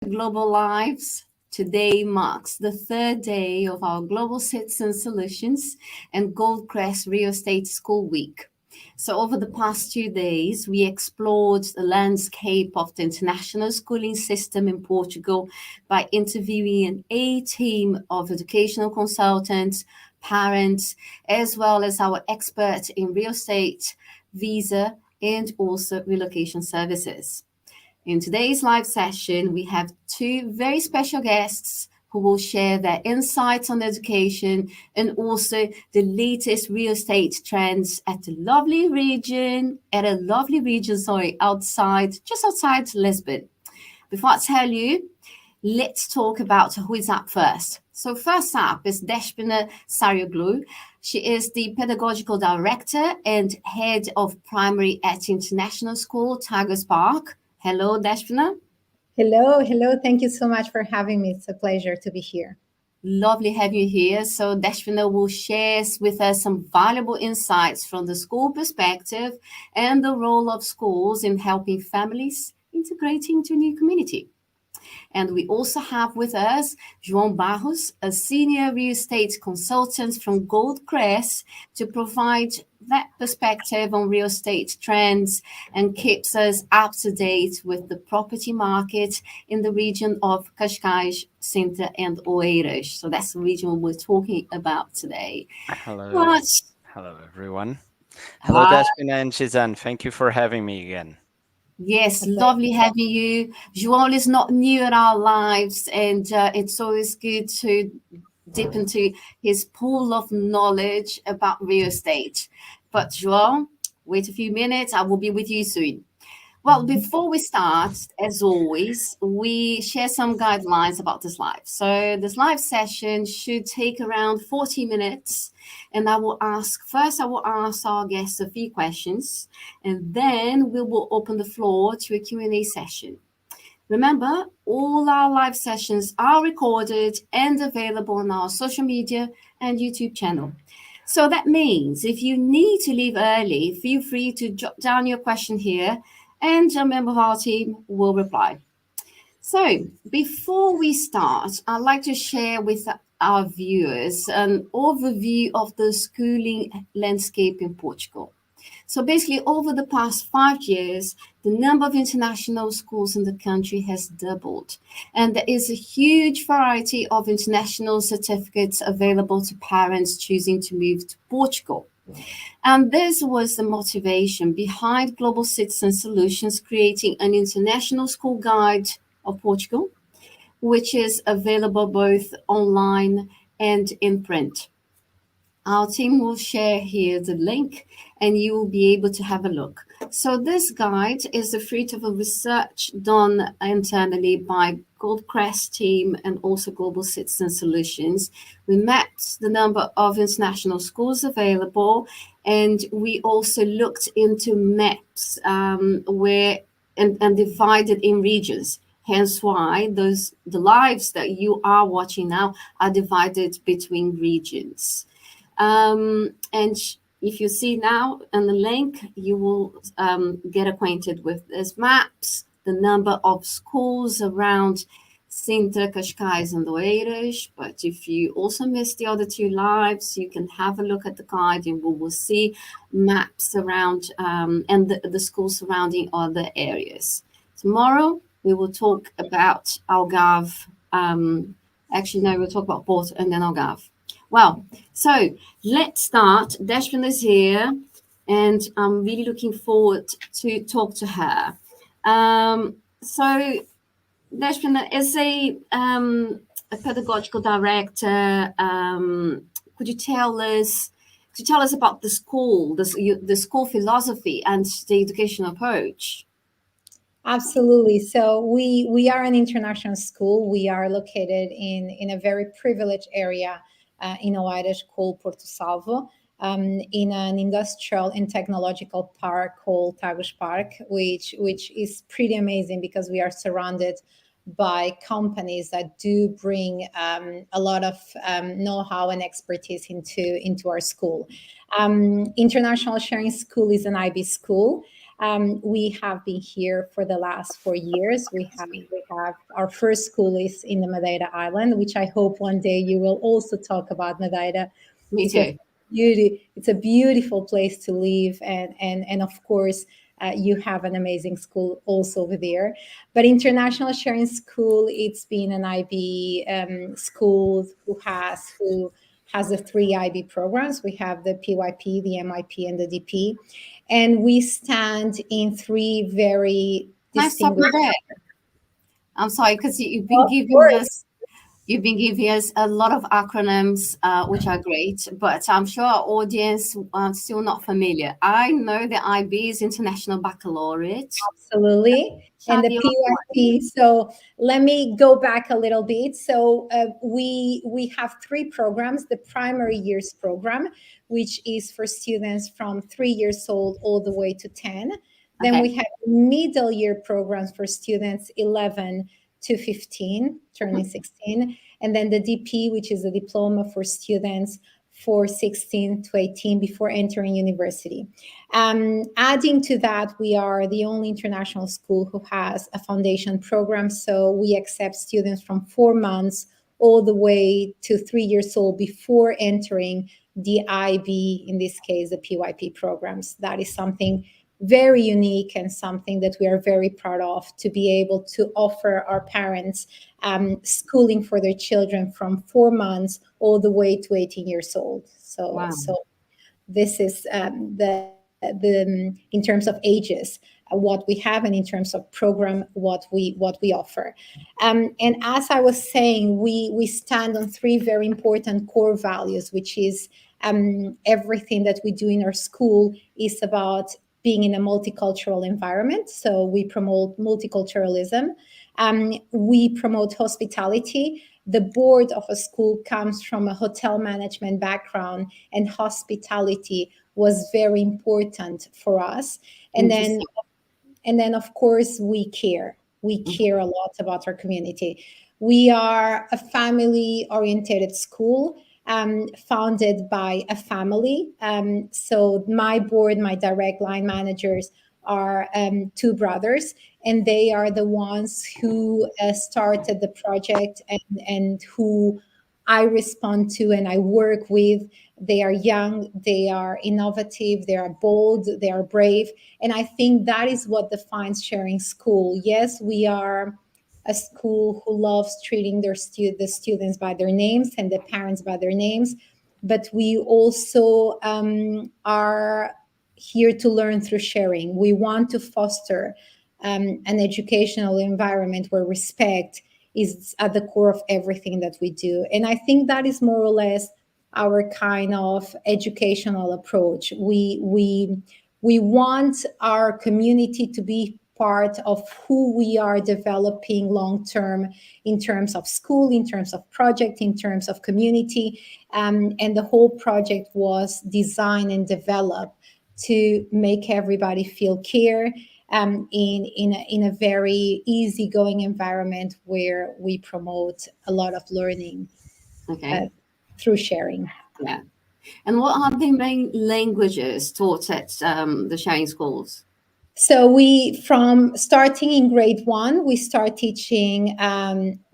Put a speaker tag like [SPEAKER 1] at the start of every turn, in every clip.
[SPEAKER 1] Global Lives. Today marks the third day of our Global Citizen Solutions and Goldcrest Real Estate School Week. So, over the past 2 days, we explored the landscape of the international schooling system in Portugal by interviewing a team of educational consultants, parents, as well as our experts in real estate, visa, and also relocation services. In today's live session, we have two very special guests who will share their insights on education and also the latest real estate trends at a lovely region, just outside Lisbon. Before I tell you, let's talk about who is up first. So first up is Deshpina Sarioglu. She is the pedagogical director and head of primary at International School, Tigers Park. Hello, Deshpina.
[SPEAKER 2] Hello. Thank you so much for having me. It's a pleasure to be here.
[SPEAKER 1] Lovely having you here. So Deshpina will share with us some valuable insights from the school perspective and the role of schools in helping families integrating into a new community. And we also have with us João Barros, a senior real estate consultant from Goldcrest, to provide that perspective on real estate trends and keeps us up to date with the property market in the region of Cascais, Sintra, and Oeiras. So that's the region we're talking about today.
[SPEAKER 3] Hello. Hello, everyone. Hello, Deshpina and Shizan. Thank you for having me again.
[SPEAKER 1] Yes, lovely having you. João is not new in our lives, and it's always good to dip into his pool of knowledge about real estate. But João, wait a few minutes. I will be with you soon. Well, before we start, as always, we share some guidelines about this live. So this live session should take around 40 minutes. And I will ask our guests a few questions, and then we will open the floor to a Q&A session. Remember, all our live sessions are recorded and available on our social media and YouTube channel. So that means if you need to leave early, feel free to jot down your question here, and a member of our team will reply. So before we start, I'd like to share with our viewers an overview of the schooling landscape in Portugal. So basically, over the past 5 years, the number of international schools in the country has doubled. And there is a huge variety of international certificates available to parents choosing to move to Portugal. And this was the motivation behind Global Citizen Solutions creating an international school guide of Portugal, which is available both online and in print. Our team will share here the link and you will be able to have a look. So this guide is the fruit of a research done internally by Goldcrest team and also Global Citizen Solutions. We mapped the number of international schools available, and we also looked into maps and divided in regions. Hence why the lives that you are watching now are divided between regions. And if you see now on the link, you will get acquainted with these maps, the number of schools around Sintra, Cascais, and Oeiras. But if you also missed the other two lives, you can have a look at the guide and we will see maps around and the schools surrounding other areas. Tomorrow, we will talk about Algarve. We'll talk about Porto and then Algarve. Well, so let's start. Deshpina is here, and I'm really looking forward to talk to her. So Deshpina is a pedagogical director. Could you tell us about the school, the school philosophy and the educational approach?
[SPEAKER 2] Absolutely. So we are an international school. We are located in a very privileged area in Oeiras called Porto Salvo, in an industrial and technological park called Tigers Park, which is pretty amazing because we are surrounded by companies that do bring a lot of know-how and expertise into our school. International Sharing School is an IB school. We have been here for the last 4 years. We have our first school is in the Madeira Island, which I hope one day you will also talk about Madeira.
[SPEAKER 1] Me too.
[SPEAKER 2] It's a beautiful place to live, and of course, you have an amazing school also over there. But International Sharing School, it's been an IB school who has the 3 IB programs. We have the PYP, the MIP, and the DP, and we stand in 3 very
[SPEAKER 1] Nice stop you
[SPEAKER 2] distinguished.
[SPEAKER 1] there. I'm sorry, because you've been
[SPEAKER 2] Of
[SPEAKER 1] giving
[SPEAKER 2] course.
[SPEAKER 1] us a lot of acronyms, which are great, but I'm sure our audience are still not familiar. I know the IB is International Baccalaureate.
[SPEAKER 2] Absolutely. And the PYP. So let me go back a little bit. So we have 3 programs. The primary years program, which is for students from 3 years old all the way to 10. Then we have middle year programs for students 11 to 15, turning 16. And then the DP, which is a diploma for students for 16 to 18 before entering university. Adding to that, we are the only international school who has a foundation program. So we accept students from 4 months all the way to 3 years old before entering the IB, in this case, the PYP programs. That is something very unique and something that we are very proud of, to be able to offer our parents schooling for their children from 4 months all the way to 18 years old. So this is the in terms of ages, what we have, and in terms of program, what we offer. And as I was saying, we stand on 3 very important core values, which is everything that we do in our school is about being in a multicultural environment. So we promote multiculturalism. We promote hospitality. The board of a school comes from a hotel management background, and hospitality was very important for us. And then of course, we care. We care a lot about our community. We are a family-oriented school, founded by a family. So my board, my direct line managers are 2 brothers, and they are the ones who started the project and who I respond to and I work with. They are young, they are innovative, they are bold, they are brave. And I think that is what defines Sharing School. Yes, we are a school who loves treating the students by their names and the parents by their names, but we also are here to learn through sharing. We want to foster an educational environment where respect is at the core of everything that we do. And I think that is more or less our kind of educational approach. We want our community to be part of who we are developing long term, in terms of school, in terms of project, in terms of community. And the whole project was designed and developed to make everybody feel care in a very easygoing environment where we promote a lot of learning through sharing.
[SPEAKER 1] Yeah. And what are the main languages taught at the Sharing Schools?
[SPEAKER 2] So from starting in grade 1, we start teaching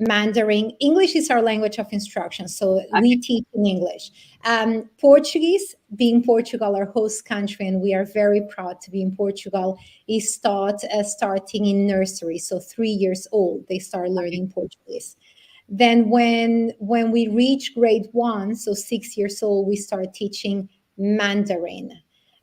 [SPEAKER 2] Mandarin. English is our language of instruction, so we teach in English. Portuguese, being Portugal our host country, and we are very proud to be in Portugal, is taught starting in nursery, so 3 years old, they start learning Portuguese. Then when we reach grade 1, so 6 years old, we start teaching Mandarin.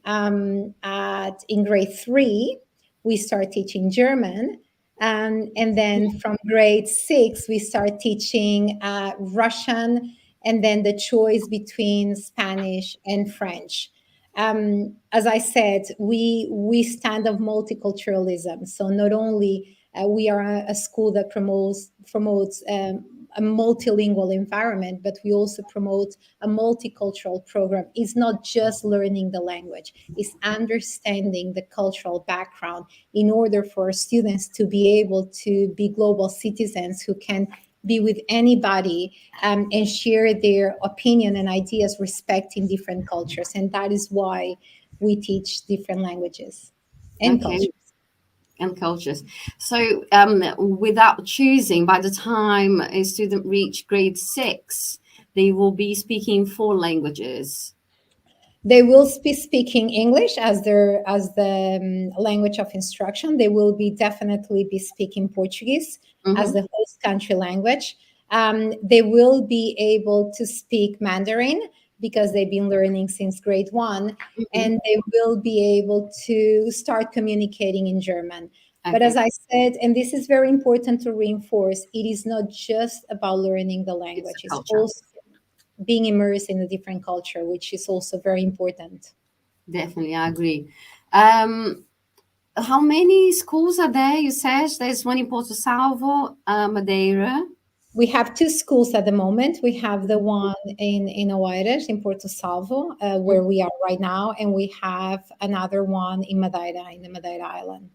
[SPEAKER 2] In grade 3, we start teaching German. And then from grade 6, we start teaching Russian, and then the choice between Spanish and French. As I said, we stand on multiculturalism. So not only we are a school that promotes a multilingual environment, but we also promote a multicultural program. It's not just learning the language, it's understanding the cultural background in order for students to be able to be global citizens who can be with anybody and share their opinion and ideas, respecting different cultures. And that is why we teach different languages. and
[SPEAKER 1] Okay.
[SPEAKER 2] cultures.
[SPEAKER 1] And cultures. So, without choosing, by the time a student reach grade 6, they will be speaking 4 languages.
[SPEAKER 2] They will be speaking English as the language of instruction. They will be definitely be speaking Portuguese as the host country language. They will be able to speak Mandarin because they've been learning since grade 1, and they will be able to start communicating in German. But as I said, and this is very important to reinforce, it is not just about learning the language. It's also being immersed in a different culture, which is also very important.
[SPEAKER 1] Definitely, I agree. How many schools are there? You said there's one in Porto Salvo, Madeira.
[SPEAKER 2] We have 2 schools at the moment. We have the one in Oeiras, in Porto Salvo, where we are right now, and we have another one in Madeira, in the Madeira Island.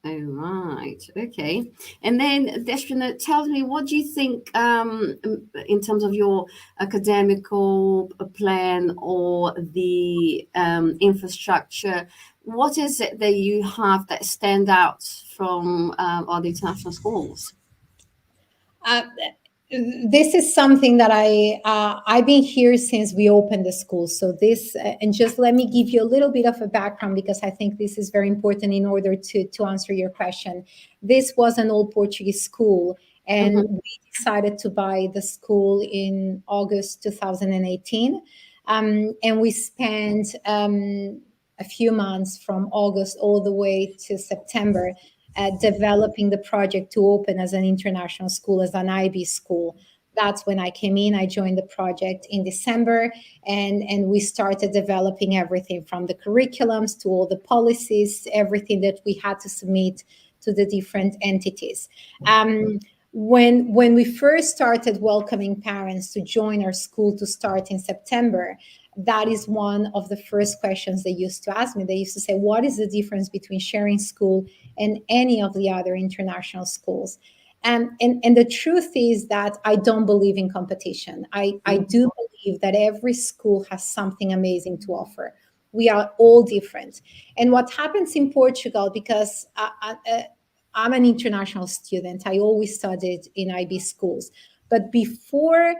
[SPEAKER 1] Oh, right. Okay. And then, Deshpina, tell me, what do you think in terms of your academical plan or the infrastructure? What is it that you have that stand out from all the international schools?
[SPEAKER 2] This is something that I've been here since we opened the school. So this, and just let me give you a little bit of a background, because I think this is very important in order to answer your question. This was an old Portuguese school, and we decided to buy the school in August 2018. And we spent a few months from August all the way to September developing the project to open as an international school, as an IB school. That's when I came in. I joined the project in December, and we started developing everything from the curriculums to all the policies, everything that we had to submit to the different entities. When we first started welcoming parents to join our school to start in September, that is one of the first questions they used to ask me. They used to say, what is the difference between sharing school and any of the other international schools? And the truth is that I don't believe in competition. I do believe that every school has something amazing to offer. We are all different. And what happens in Portugal, because I'm an international student, I always studied in IB schools. But before,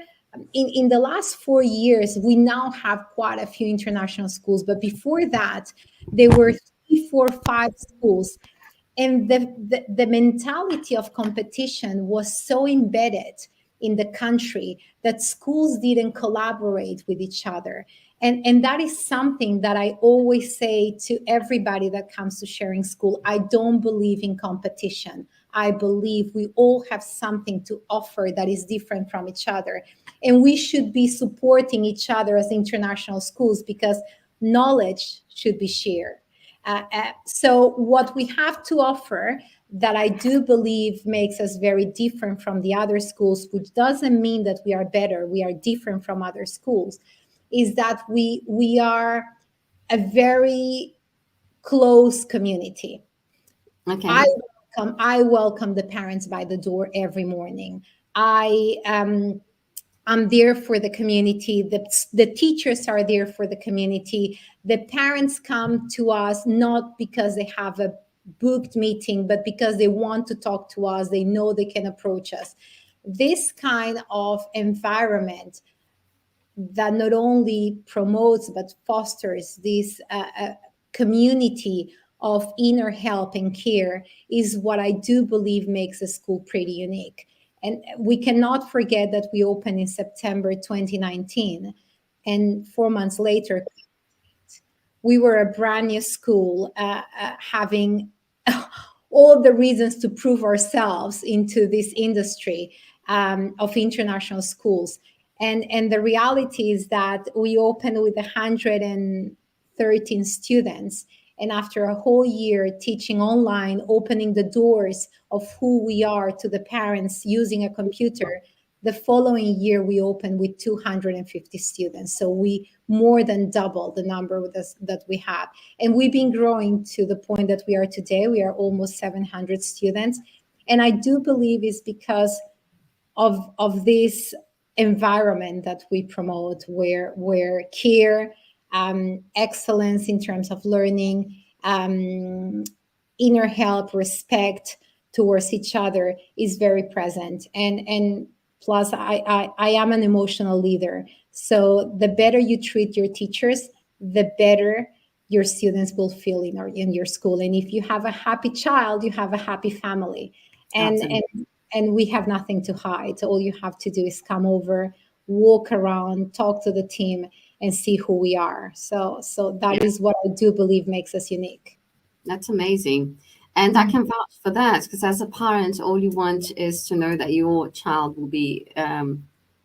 [SPEAKER 2] in the last 4 years, we now have quite a few international schools. But before that, there were 3, 4, 5 schools. And the mentality of competition was so embedded in the country that schools didn't collaborate with each other. And that is something that I always say to everybody that comes to sharing school. I don't believe in competition. I believe we all have something to offer that is different from each other. And we should be supporting each other as international schools, because knowledge should be shared. So what we have to offer, that I do believe makes us very different from the other schools, which doesn't mean that we are better, we are different from other schools, is that we are a very close community.
[SPEAKER 1] Okay.
[SPEAKER 2] I welcome the parents by the door every morning. I'm there for the community. The teachers are there for the community. The parents come to us not because they have a booked meeting, but because they want to talk to us. They know they can approach us. This kind of environment that not only promotes but fosters this community of inner help and care is what I do believe makes the school pretty unique. And we cannot forget that we opened in September 2019, and 4 months later, we were a brand new school, having all the reasons to prove ourselves into this industry of international schools. And the reality is that we opened with 113 students. And after a whole year teaching online, opening the doors of who we are to the parents using a computer, the following year we opened with 250 students. So we more than doubled the number that we have. And we've been growing to the point that we are today. We are almost 700 students. And I do believe it's because of this environment that we promote, where care, excellence in terms of learning, inner help, respect towards each other is very present. And plus, I am an emotional leader. So the better you treat your teachers, the better your students will feel in your school. And if you have a happy child, you have a happy family. And we have nothing to hide. All you have to do is come over, walk around, talk to the team, and see who we are. So that is what I do believe makes us unique.
[SPEAKER 1] That's amazing. And I can vouch for that, because as a parent, all you want is to know that your child will be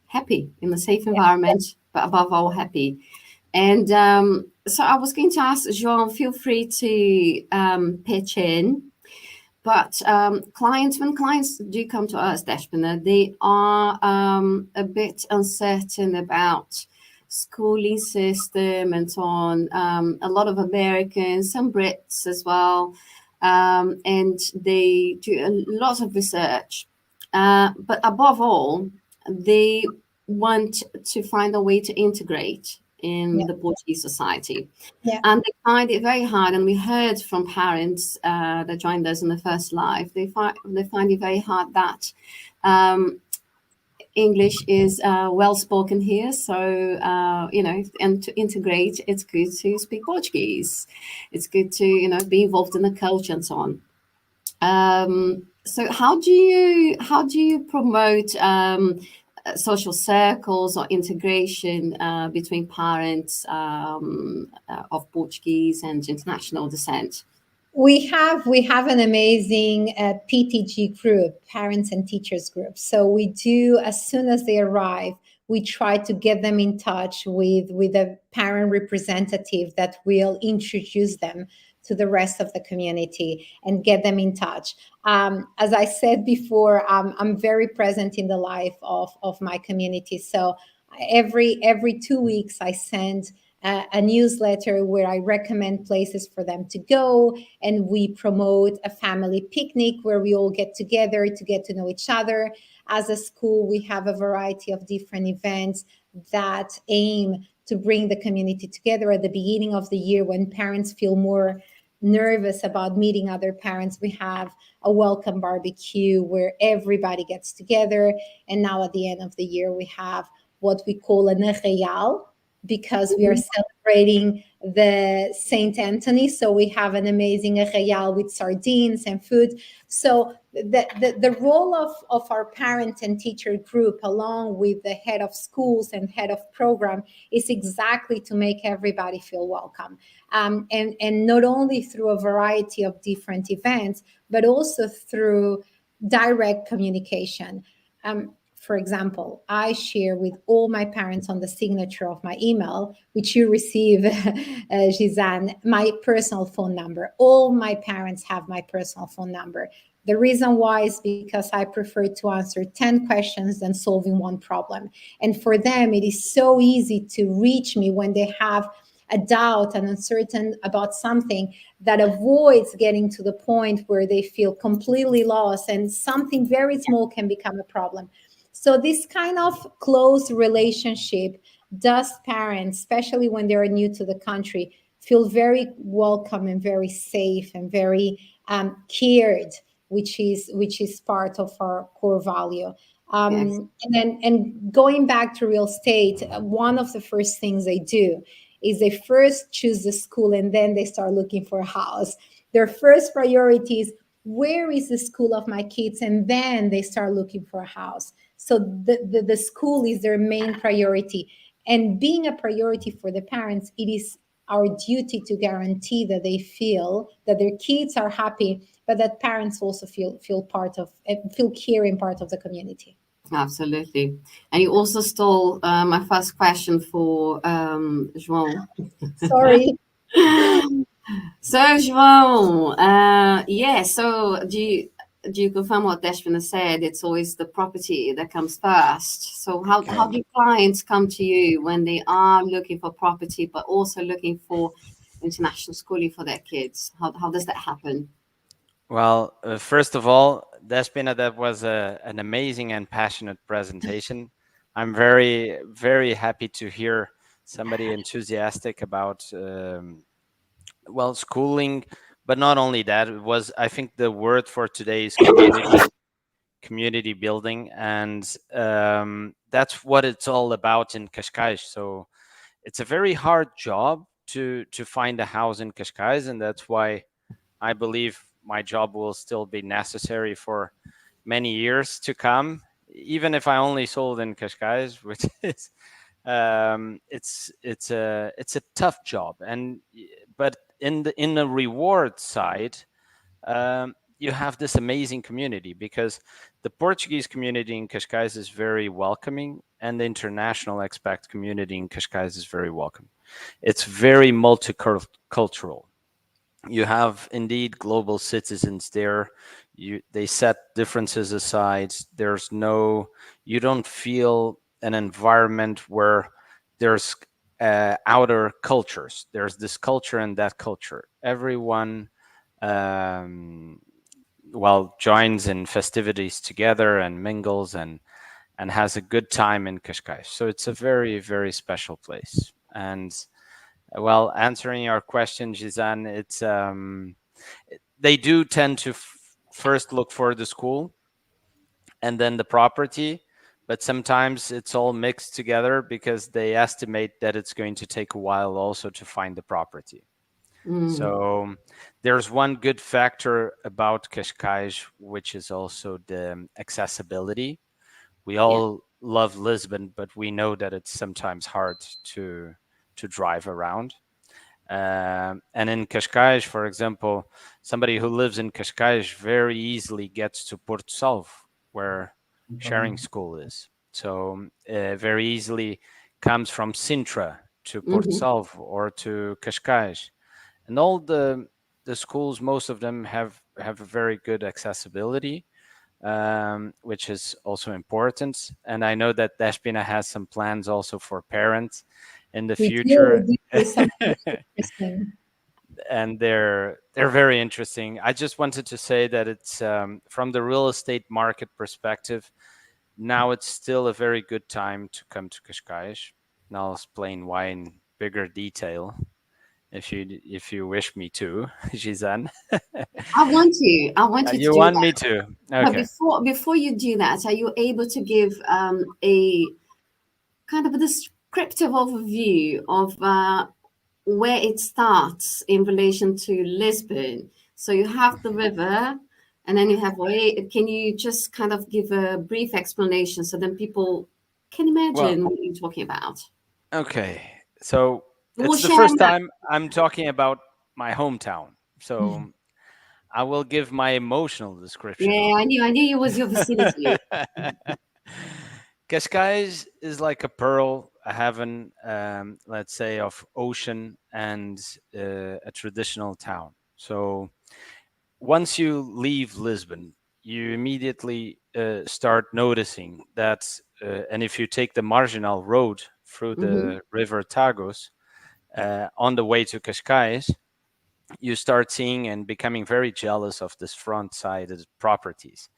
[SPEAKER 1] happy in a safe environment, but above all, happy. And so I was going to ask João, feel free to pitch in. But when clients do come to us, Deshpana, they are a bit uncertain about schooling system and so on. A lot of Americans, some Brits as well, and they do lots of research. But above all, they want to find a way to integrate in the Portuguese society. And they find it very hard. And we heard from parents that joined us in the first live, they find it very hard that English is well spoken here. So, and to integrate, it's good to speak Portuguese. It's good to, be involved in the culture and so on. So how do you promote social circles or integration between parents of Portuguese and international descent?
[SPEAKER 2] We have an amazing PTG group, parents and teachers group. So we do, as soon as they arrive, we try to get them in touch with a parent representative that will introduce them to the rest of the community and get them in touch. As I said before, I'm very present in the life of my community. So every 2 weeks, I send a newsletter where I recommend places for them to go, and we promote a family picnic where we all get together to get to know each other. As a school, we have a variety of different events that aim to bring the community together. At the beginning of the year, when parents feel more nervous about meeting other parents, we have a welcome barbecue where everybody gets together. And now at the end of the year, we have what we call an arraial, because we are celebrating the Saint Anthony. So we have an amazing arraial with sardines and food. So the role of our parent and teacher group, along with the head of schools and head of program, is exactly to make everybody feel welcome. And not only through a variety of different events, but also through direct communication. For example, I share with all my parents on the signature of my email, which you receive, Gisane, my personal phone number. All my parents have my personal phone number. The reason why is because I prefer to answer 10 questions than solving one problem. And for them, it is so easy to reach me when they have a doubt and uncertain about something, that avoids getting to the point where they feel completely lost and something very small can become a problem. So this kind of close relationship does parents, especially when they're new to the country, feel very welcome and very safe and very cared, which is part of our core value. And going back to real estate, one of the first things they do is they first choose the school and then they start looking for a house. Their first priority is, where is the school of my kids? And then they start looking for a house. So the school is their main priority. And being a priority for the parents, it is our duty to guarantee that they feel that their kids are happy, but that parents also feel caring part of the community.
[SPEAKER 1] Absolutely. And you also stole my first question for João.
[SPEAKER 2] Sorry.
[SPEAKER 1] So João, so do you confirm what Deshpana said? It's always the property that comes first. So how do clients come to you when they are looking for property, but also looking for international schooling for their kids? How does that happen?
[SPEAKER 3] Well, first of all, Deshpana, that was an amazing and passionate presentation. I'm very, very happy to hear somebody enthusiastic about Well, schooling, but not only that. It was, I think, the word for today is community building, and that's what it's all about in Cascais. So it's a very hard job to find a house in Cascais, and that's why I believe my job will still be necessary for many years to come, even if I only sold in Cascais, which is it's a tough job, and but in the reward side, you have this amazing community, because the Portuguese community in Cascais is very welcoming, and the international expat community in Cascais is very welcoming. It's very multicultural. You have indeed global citizens there. They set differences aside. You don't feel an environment where there's outer cultures. There's this culture and that culture. Everyone um, joins in festivities together and mingles and has a good time in Cascais. So it's a very, very special place. And well, answering your question, Gizan, it's they do tend to first look for the school and then the property, but sometimes it's all mixed together because they estimate that it's going to take a while also to find the property. So there's one good factor about Cascais, which is also the accessibility. We all love Lisbon, but we know that it's sometimes hard to drive around. And in Cascais, for example, somebody who lives in Cascais very easily gets to Porto Salvo, where sharing school is. So very easily comes from Sintra to Porto Salvo or to Cascais. And all the schools, most of them have a very good accessibility, which is also important. And I know that Despina has some plans also for parents in the future.
[SPEAKER 2] We do something interesting.
[SPEAKER 3] And they're very interesting. I just wanted to say that it's from the real estate market perspective, now it's still a very good time to come to Cascais. And I'll explain why in bigger detail if you wish me to, Gizan.
[SPEAKER 1] I want you to
[SPEAKER 3] You
[SPEAKER 1] do
[SPEAKER 3] want
[SPEAKER 1] that.
[SPEAKER 3] me to?
[SPEAKER 1] But
[SPEAKER 3] Okay.
[SPEAKER 1] before you do that, are you able to give a kind of a descriptive overview of where it starts in relation to Lisbon? So you have the river, and then you have Can you just kind of give a brief explanation so then people can imagine what you're talking about?
[SPEAKER 3] Okay. So
[SPEAKER 1] We'll
[SPEAKER 3] it's the
[SPEAKER 1] share
[SPEAKER 3] first
[SPEAKER 1] that.
[SPEAKER 3] time I'm talking about my hometown. So I will give my emotional description
[SPEAKER 1] Yeah,
[SPEAKER 3] of
[SPEAKER 1] I knew it was your vicinity.
[SPEAKER 3] it. Cascais is like a pearl, a heaven, let's say, of ocean and a traditional town. So once you leave Lisbon, you immediately start noticing that, and if you take the marginal road through the river Tagus on the way to Cascais, you start seeing and becoming very jealous of this front-sided properties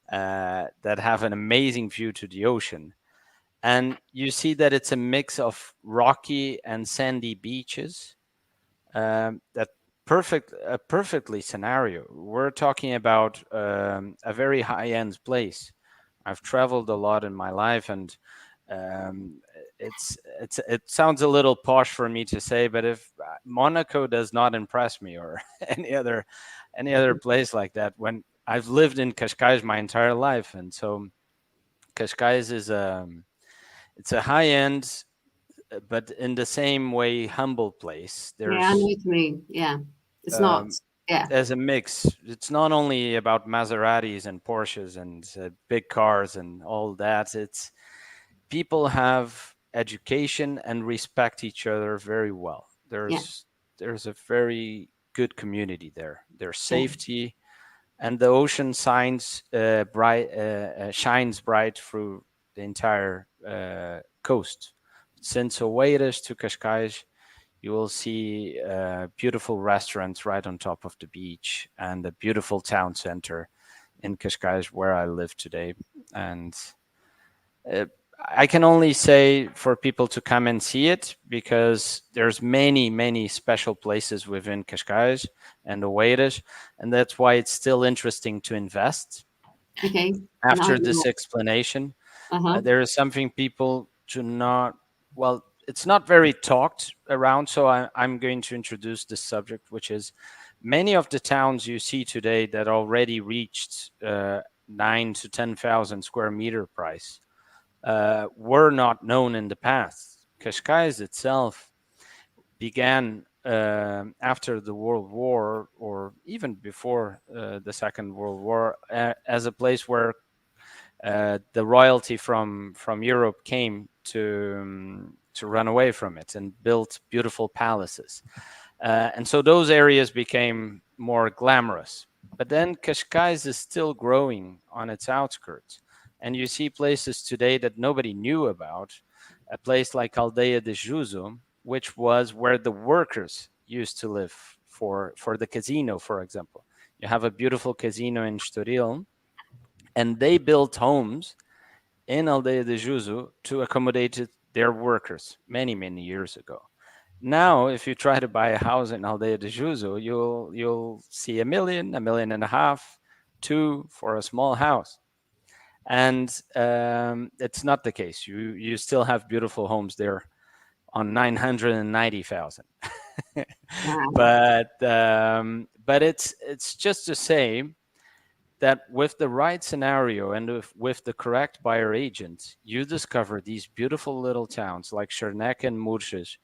[SPEAKER 3] that have an amazing view to the ocean. And you see that it's a mix of rocky and sandy beaches that perfectly scenario. We're talking about a very high-end place. I've traveled a lot in my life, and um, it sounds a little posh for me to say, but if Monaco does not impress me, or any other place like that, when I've lived in Cascais my entire life, and so Cascais is it's a high-end, but in the same way humble place.
[SPEAKER 1] Yeah, I know what you mean. Yeah, it's not. Yeah,
[SPEAKER 3] There's a mix. It's not only about Maseratis and Porsches and big cars and all that. It's people have education and respect each other very well.
[SPEAKER 1] yeah,
[SPEAKER 3] There's a very good community there. There's
[SPEAKER 1] yeah.
[SPEAKER 3] safety, and the ocean shines bright through the entire coast. Since Oeiras to Cascais, you will see beautiful restaurants right on top of the beach and a beautiful town center in Cascais, where I live today. And I can only say for people to come and see it, because there's many special places within Cascais and Oeiras, and that's why it's still interesting to invest.
[SPEAKER 1] Okay.
[SPEAKER 3] After this explanation,
[SPEAKER 1] Uh-huh.
[SPEAKER 3] there is something people do not, well, it's not very talked around, so I'm going to introduce this subject, which is many of the towns you see today that already reached 9 to 10,000 square meter price were not known in the past. Cascais itself began after the World War, or even before the Second World War, as a place where the royalty from Europe came to run away from it and built beautiful palaces. And so those areas became more glamorous. But then Cascais is still growing on its outskirts. And you see places today that nobody knew about. A place like Aldeia de Juso, which was where the workers used to live for the casino, for example. You have a beautiful casino in Estoril, and they built homes in Aldeia de Juso to accommodate their workers many years ago. Now, if you try to buy a house in Aldeia de Juso, you'll see $1 million, $1.5 million, $2 million for a small house, and it's not the case. You still have beautiful homes there on 990,000.
[SPEAKER 1] Wow.
[SPEAKER 3] But it's just to say that with the right scenario and with the correct buyer agent, you discover these beautiful little towns like Chernek and Murges,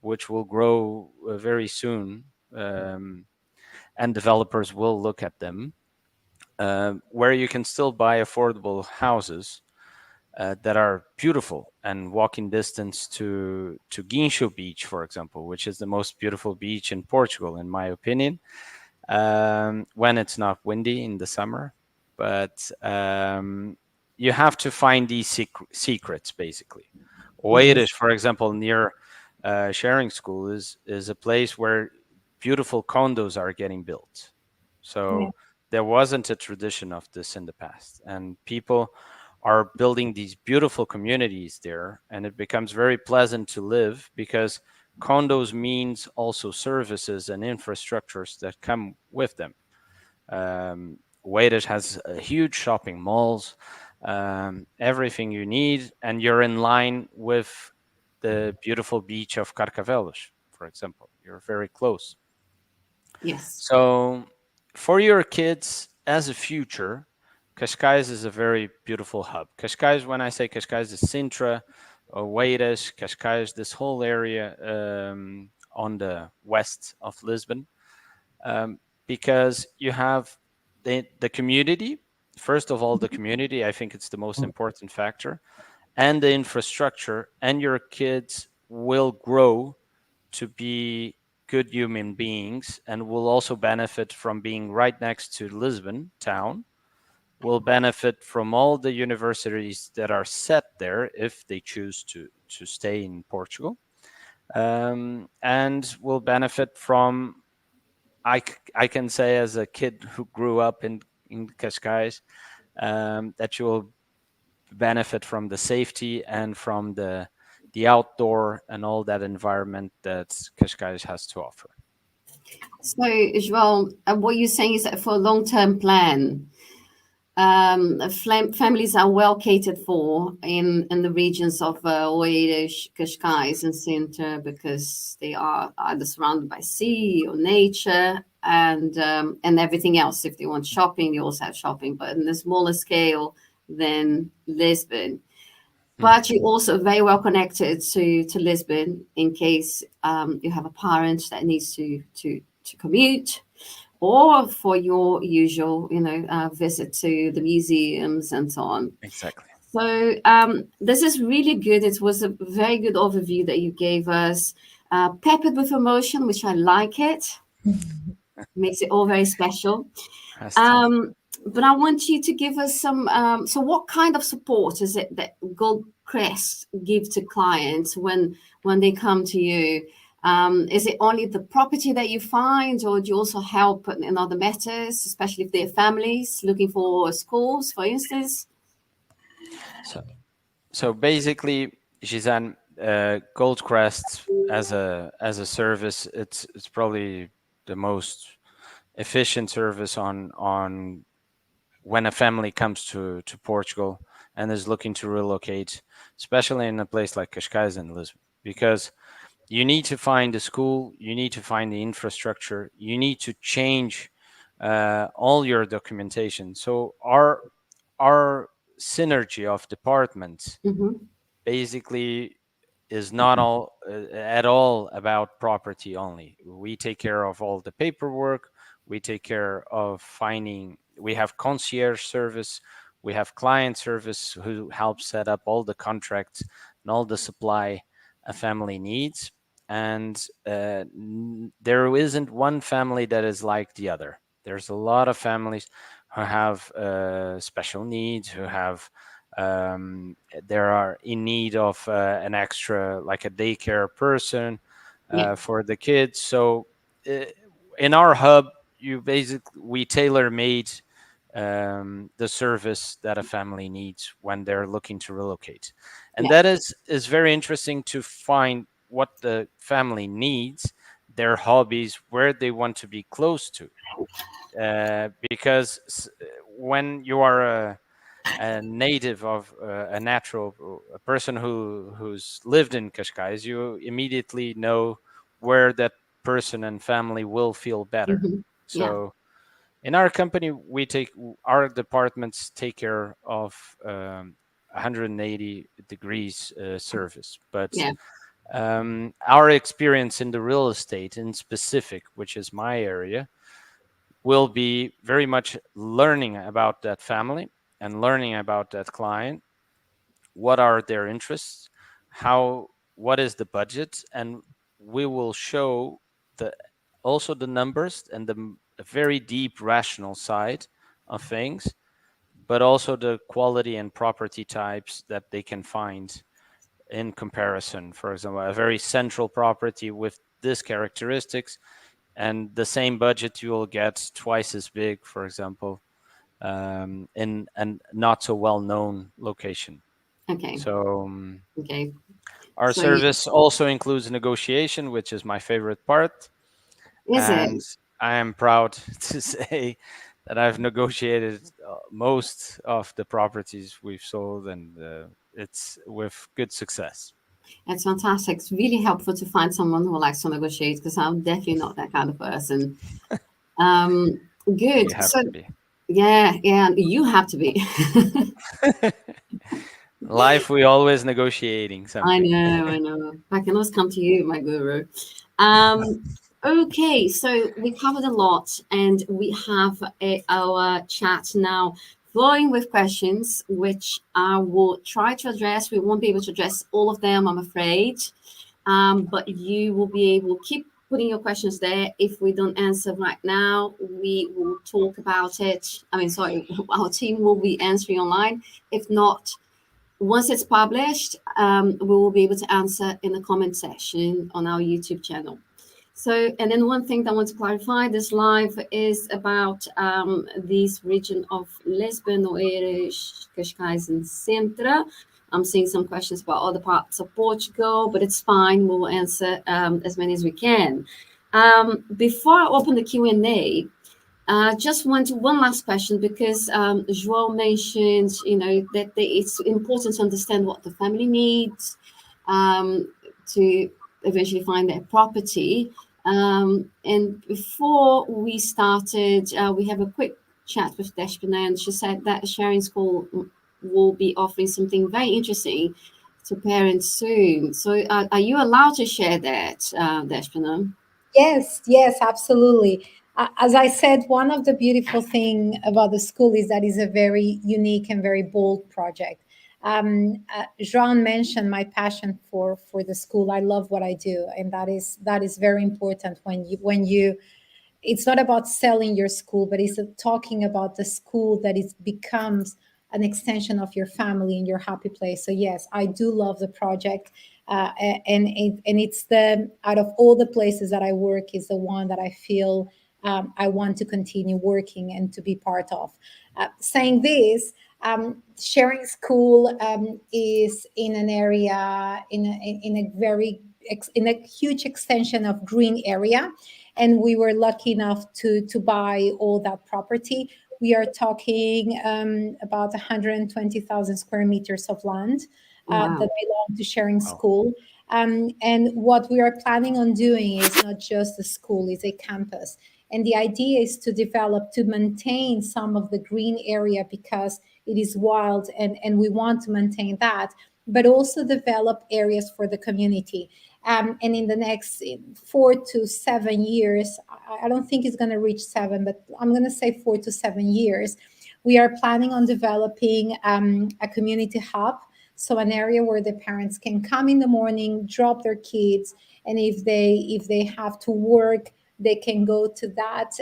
[SPEAKER 3] which will grow very soon, and developers will look at them, where you can still buy affordable houses that are beautiful and walking distance to Guincho Beach, for example, which is the most beautiful beach in Portugal, in my opinion, when it's not windy in the summer. But you have to find these secrets, basically. Oeiras, for example, near Sharing School, is a place where beautiful condos are getting built. So there wasn't a tradition of this in the past, and people are building these beautiful communities there, and it becomes very pleasant to live, because condos means also services and infrastructures that come with them. Oeiras has huge shopping malls, everything you need, and you're in line with the beautiful beach of Carcavelos, for example. You're very close.
[SPEAKER 1] Yes.
[SPEAKER 3] So for your kids as a future, Cascais is a very beautiful hub. Cascais, when I say Cascais, is Sintra, Oeiras, Cascais, this whole area on the west of Lisbon, because you have the community. First of all, the community, I think it's the most important factor, and the infrastructure, and your kids will grow to be good human beings and will also benefit from being right next to Lisbon town, will benefit from all the universities that are set there if they choose to stay in Portugal, and will benefit from, I can say as a kid who grew up in Cascais, that you will benefit from the safety and from the outdoor and all that environment that Cascais has to offer.
[SPEAKER 1] So, João, what you're saying is that for a long-term plan, families are well catered for in the regions of Oeiras, Cascais, and Sintra, because they are either surrounded by sea or nature, and everything else. If they want shopping, they also have shopping, but in a smaller scale than Lisbon. But you're also very well connected to Lisbon in case you have a parent that needs to commute, or for your usual, visit to the museums and so on.
[SPEAKER 3] Exactly.
[SPEAKER 1] So this is really good. It was a very good overview that you gave us, peppered with emotion, which I like it. Makes it all very special. But I want you to give us some. So, what kind of support is it that Goldcrest give to clients when they come to you? Is it only the property that you find, or do you also help in other matters, especially if they're families looking for schools, for instance?
[SPEAKER 3] So basically, Gisane, Goldcrest as a service, it's probably the most efficient service on when a family comes to Portugal and is looking to relocate, especially in a place like Cascais and Lisbon, because you need to find a school, you need to find the infrastructure, you need to change all your documentation. So our synergy of departments basically is not all at all about property only. We take care of all the paperwork. We take care of finding. We have concierge service. We have client service who help set up all the contracts and all the supply a family needs. And there isn't one family that is like the other. There's a lot of families who have special needs, who have there are in need of an extra, like a daycare person for the kids. So in our hub, we tailor made the service that a family needs when they're looking to relocate, and that is very interesting to find what the family needs, their hobbies, where they want to be close to, because when you are a native of a person who's lived in Cascais, you immediately know where that person and family will feel better. So in our company, our departments take care of 180 degrees service, but our experience in the real estate in specific, which is my area, will be very much learning about that family and learning about that client. What are their interests? What is the budget? And we will show also the numbers and the very deep rational side of things, but also the quality and property types that they can find in comparison. For example, a very central property with this characteristics and the same budget, you will get twice as big, for example, in a not so well-known location. So our service also includes negotiation, which is my favorite part. And I am proud to say that I've negotiated most of the properties we've sold, and it's with good success.
[SPEAKER 1] It's fantastic. It's really helpful to find someone who likes to negotiate, because I'm definitely not that kind of person. Good. So, yeah, you have to be.
[SPEAKER 3] Life, we always negotiating something.
[SPEAKER 1] I know. I can always come to you, my guru. Okay, so we covered a lot, and we have our chat now flowing with questions, which I will try to address. We won't be able to address all of them, I'm afraid, but you will be able to keep putting your questions there. If we don't answer right now, we will talk about it. Our team will be answering online. If not, once it's published, we will be able to answer in the comment section on our YouTube channel. So, and then one thing that I want to clarify, this live is about this region of Lisbon, Oeiras, Cascais and Sintra. I'm seeing some questions about other parts of Portugal, but it's fine. We will answer as many as we can. Before I open the Q&A, just one last question, because João mentioned, that it's important to understand what the family needs to eventually find their property. And before we started, we have a quick chat with Despina, and she said that Sharing School will be offering something very interesting to parents soon. So are you allowed to share that, Despina?
[SPEAKER 2] Yes, absolutely. As I said, one of the beautiful things about the school is that it's a very unique and very bold project. João mentioned my passion for the school. I love what I do, and that is very important when you. It's not about selling your school, but it's talking about the school that it becomes an extension of your family and your happy place. So yes, I do love the project, and it's out of all the places that I work, is the one that I feel I want to continue working and to be part of. Saying this, Sharing school is in an area in a huge extension of green area, and we were lucky enough to buy all that property. We are talking about 120,000 square meters of land that belong to Sharing School. And what we are planning on doing is not just a school, it's a campus. And the idea is to maintain some of the green area because it is wild and we want to maintain that, but also develop areas for the community. And in the next 4 to 7 years, I don't think it's going to reach 7, but I'm going to say 4 to 7 years, we are planning on developing a community hub. So an area where the parents can come in the morning, drop their kids, and if they have to work, they can go to that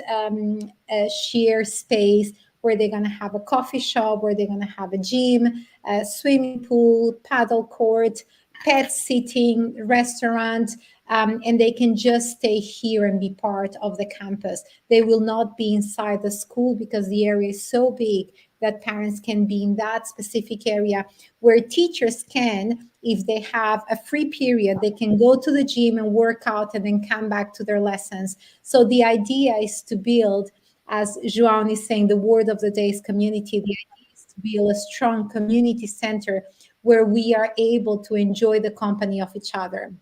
[SPEAKER 2] shared space where they're going to have a coffee shop, where they're going to have a gym, a swimming pool, paddle court, pet sitting, restaurant, and they can just stay here and be part of the campus. They will not be inside the school because the area is so big that parents can be in that specific area where teachers can, if they have a free period, they can go to the gym and work out and then come back to their lessons. So the idea is to build, as João is saying, the word of the day is community. The idea is to build a strong community center where we are able to enjoy the company of each other.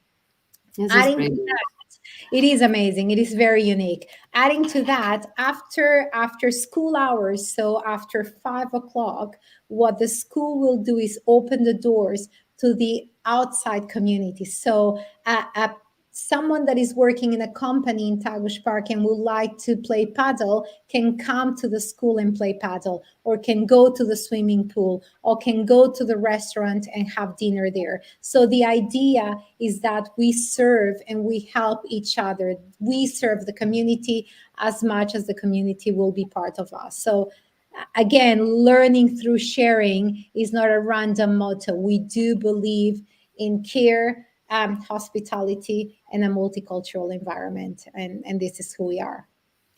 [SPEAKER 2] Adding to that, it is amazing. It is very unique. Adding to that, after school hours, so after 5 o'clock, what the school will do is open the doors to the outside community. So someone that is working in a company in Tagus Park and would like to play paddle can come to the school and play paddle, or can go to the swimming pool, or can go to the restaurant and have dinner there. So the idea is that we serve and we help each other. We serve the community as much as the community will be part of us. So again, learning through sharing is not a random motto. We do believe in care, hospitality, and a multicultural environment, and this is who we are.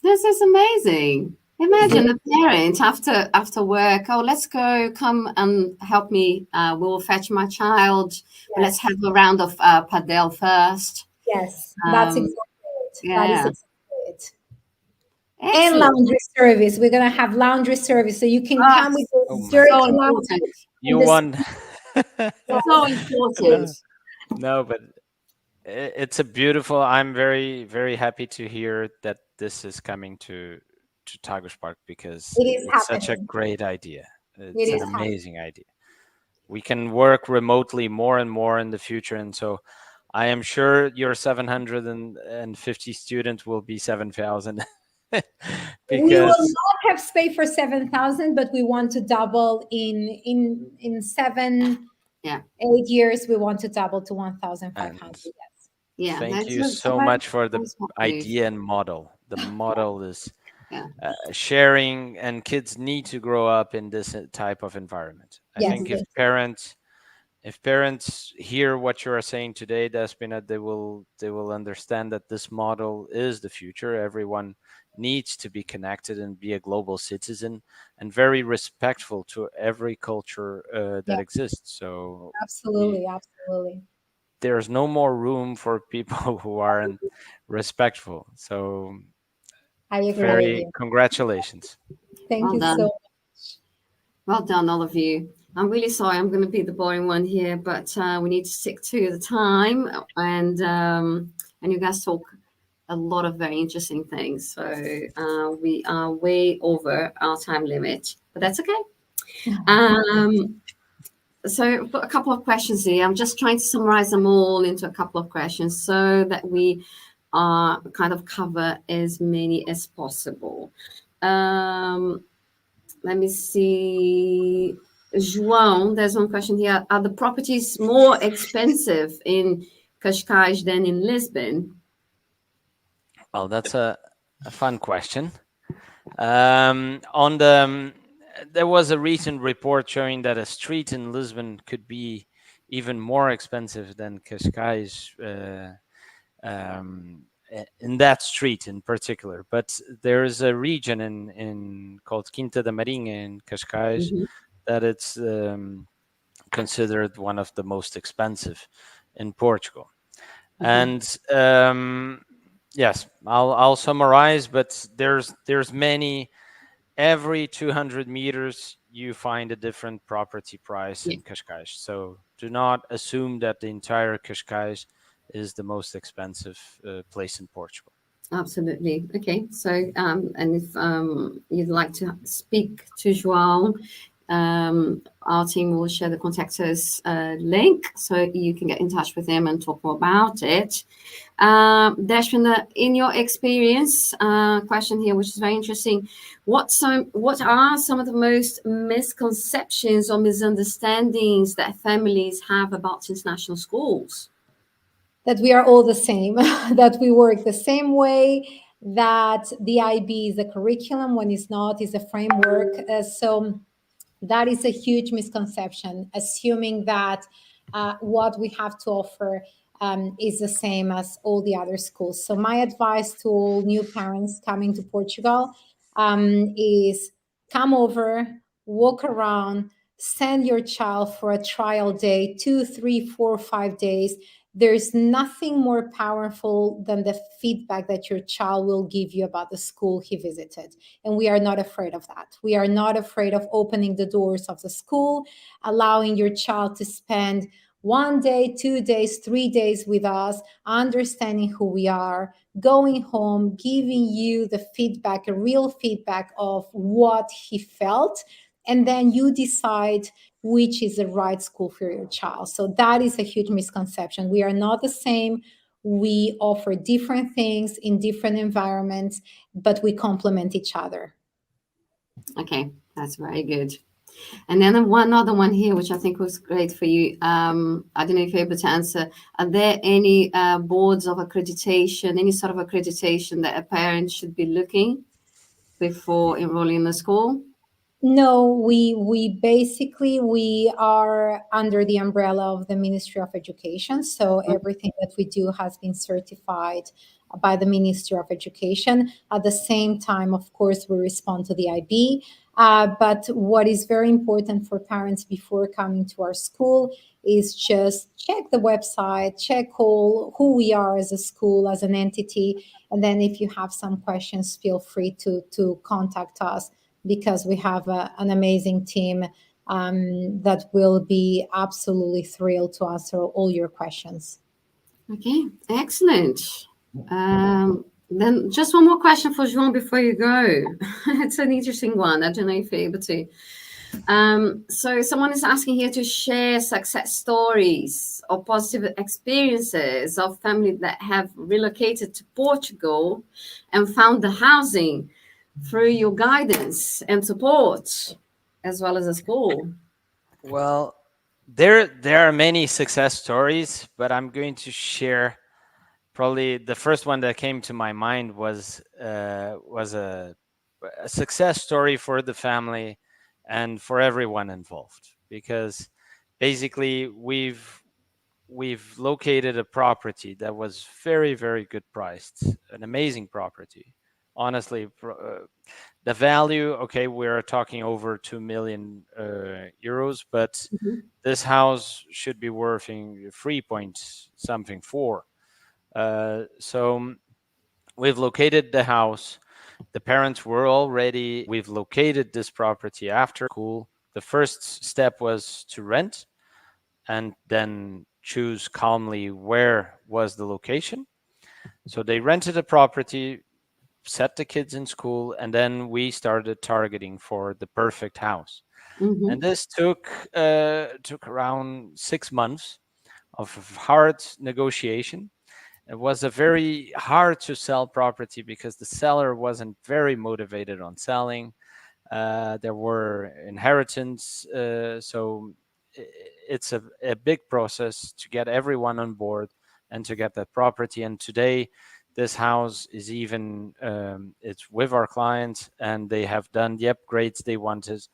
[SPEAKER 1] This is amazing. Imagine a parent after work. Oh, let's go. Come and help me. We'll fetch my child. Yes. Let's have a round of padel first.
[SPEAKER 2] Yes, that's exactly it.
[SPEAKER 1] Yeah.
[SPEAKER 2] That is exactly it. Excellent. And laundry service. We're gonna have laundry service, so you can come with your dirty laundry.
[SPEAKER 3] You won.
[SPEAKER 1] So important.
[SPEAKER 3] No, but it's a beautiful. I'm very, very happy to hear that this is coming to Tagus Park because it's such a great idea. It's an amazing idea. We can work remotely more and more in the future, and so I am sure your 750 students will be 7,000.
[SPEAKER 2] We will not have space for 7,000, but we want to double in 7, 8 years. We want to double to 1,500. Yes.
[SPEAKER 1] Yeah.
[SPEAKER 3] Thank you so much for the idea and model. The model is sharing, and kids need to grow up in this type of environment. I think if parents hear what you are saying today, Despina, they will understand that this model is the future. Everyone needs to be connected and be a global citizen and very respectful to every culture that exists. So
[SPEAKER 2] absolutely.
[SPEAKER 3] There's no more room for people who aren't respectful. So
[SPEAKER 2] I agree.
[SPEAKER 3] Congratulations.
[SPEAKER 2] Thank you so much.
[SPEAKER 1] Well done, all of you. I'm really sorry I'm going to be the boring one here, but we need to stick to the time, and you guys talk a lot of very interesting things. So we are way over our time limit, but that's okay. So I've got a couple of questions here. I'm just trying to summarize them all into a couple of questions so that we kind of cover as many as possible. Let me see. João, there's one question here. Are the properties more expensive in Cascais than in Lisbon?
[SPEAKER 3] Well, that's a fun question. There was a recent report showing that a street in Lisbon could be even more expensive than Cascais in that street in particular. But there is a region in called Quinta da Marinha in Cascais that it's considered one of the most expensive in Portugal. And yes, I'll summarize, but there's many. Every 200 meters, you find a different property price in Cascais. So do not assume that the entire Cascais is the most expensive place in Portugal.
[SPEAKER 1] Absolutely. Okay. So, and if you'd like to speak to João, our team will share the contact us link so you can get in touch with him and talk more about it. Dashwin, in your experience, question here, which is very interesting. What are some of the most misconceptions or misunderstandings that families have about international schools?
[SPEAKER 2] That we are all the same, that we work the same way, that the IB is a curriculum when it's not, is a framework. So that is a huge misconception, assuming that what we have to offer is the same as all the other schools. So my advice to all new parents coming to Portugal is come over, walk around, send your child for a trial day, 2, 3, 4, 5 days. There's nothing more powerful than the feedback that your child will give you about the school he visited. And we are not afraid of that. We are not afraid of opening the doors of the school, allowing your child to spend 1 day, 2 days, 3 days with us, understanding who we are, going home, giving you the feedback, a real feedback of what he felt. And then you decide which is the right school for your child. So that is a huge misconception. We are not the same. We offer different things in different environments, but we complement each other.
[SPEAKER 1] Okay, that's very good. And then one other one here, which I think was great for you. I don't know if you're able to answer. Are there any boards of accreditation, any sort of accreditation that a parent should be looking before enrolling in the school?
[SPEAKER 2] No, we basically, we are under the umbrella of the Ministry of Education. So everything that we do has been certified by the Ministry of Education. At the same time, of course, we respond to the IB. But what is very important for parents before coming to our school is just check the website, check who we are as a school, as an entity. And then if you have some questions, feel free to contact us, because we have an amazing team that will be absolutely thrilled to answer all your questions.
[SPEAKER 1] Okay, excellent. Then just one more question for João before you go. It's an interesting one. I don't know if you're able to. So someone is asking here to share success stories or positive experiences of families that have relocated to Portugal and found the housing through your guidance and support, as well as a school.
[SPEAKER 3] Well, there are many success stories, but I'm going to share probably the first one that came to my mind was a success story for the family and for everyone involved, because basically we've located a property that was very, very good priced, an amazing property. Honestly, the value, okay, we're talking over 2 million euros, but this house should be worth 3 point something 4. So we've located the house. The parents were already, we've located this property after school. The first step was to rent and then choose calmly where was the location. So they rented a property, set the kids in school, and then we started targeting for the perfect house. And this took around 6 months of hard negotiation. It was a very hard to sell property because the seller wasn't very motivated on selling. There were inheritance, so it's a big process to get everyone on board and to get that property. And today, this house is even it's with our clients, and they have done the upgrades they wanted.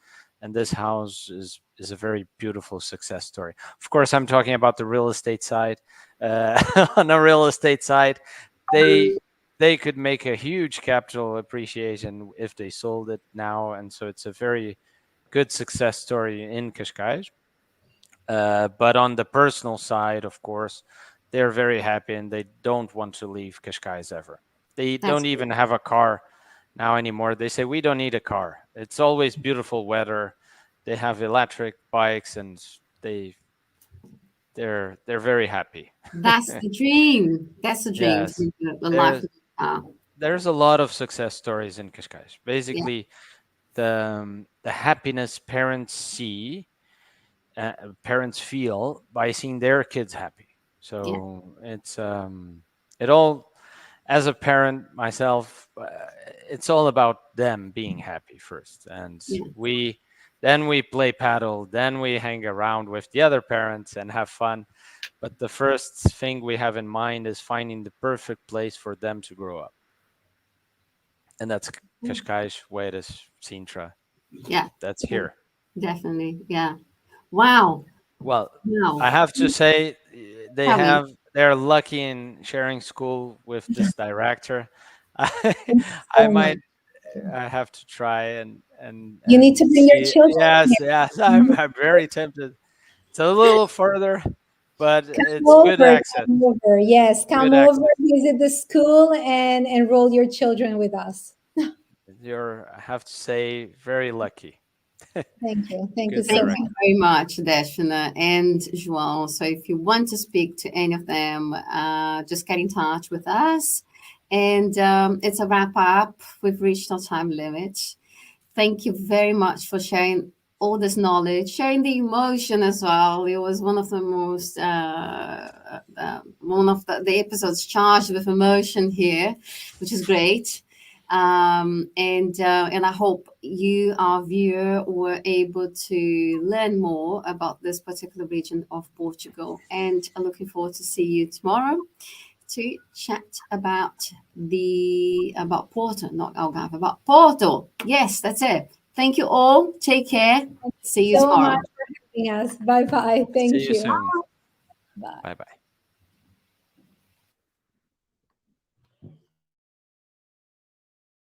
[SPEAKER 3] And this house is a very beautiful success story. Of course, I'm talking about the real estate side. On the real estate side, they could make a huge capital appreciation if they sold it now, and so it's a very good success story in Cascais. But on the personal side, of course, they're very happy and they don't want to leave Cascais ever. They don't even have a car now anymore. They say, we don't need a car. It's always beautiful weather. They have electric bikes and they're very happy.
[SPEAKER 1] That's the dream. That's the dream.
[SPEAKER 3] Yes.
[SPEAKER 1] The life.
[SPEAKER 3] There's a lot of success stories in Cascais. Basically, the happiness parents see, parents feel by seeing their kids happy. So it's it all, as a parent myself, it's all about them being happy first, and we play paddle, then we hang around with the other parents and have fun. But the first thing we have in mind is finding the perfect place for them to grow up. And that's Cascais, Oeiras, Sintra.
[SPEAKER 1] Yeah.
[SPEAKER 3] That's here.
[SPEAKER 1] Definitely. Yeah. Wow.
[SPEAKER 3] Well, I have to say they're lucky in sharing school with this director. I have to try and
[SPEAKER 2] you need to bring your children.
[SPEAKER 3] Yes, I'm very tempted. It's a little further, but it's good access.
[SPEAKER 2] Yes, come over, visit the school, and enroll your children with us.
[SPEAKER 3] You're, I have to say, very lucky.
[SPEAKER 2] Thank you. Thank you
[SPEAKER 1] so much. Thank you very much, Deshna and João. So if you want to speak to any of them, just get in touch with us. And it's a wrap up. We've reached our time limit. Thank you very much for sharing all this knowledge, sharing the emotion as well. It was one of the most, one of the episodes charged with emotion here, which is great. And I hope you, our viewer, were able to learn more about this particular region of Portugal. And I'm looking forward to see you tomorrow to chat about Porto, not Algarve, about Porto. Yes, that's it. Thank you all. Take care. See you tomorrow.
[SPEAKER 2] Much for having us. Bye bye. Thank you.
[SPEAKER 3] See you soon. Bye bye.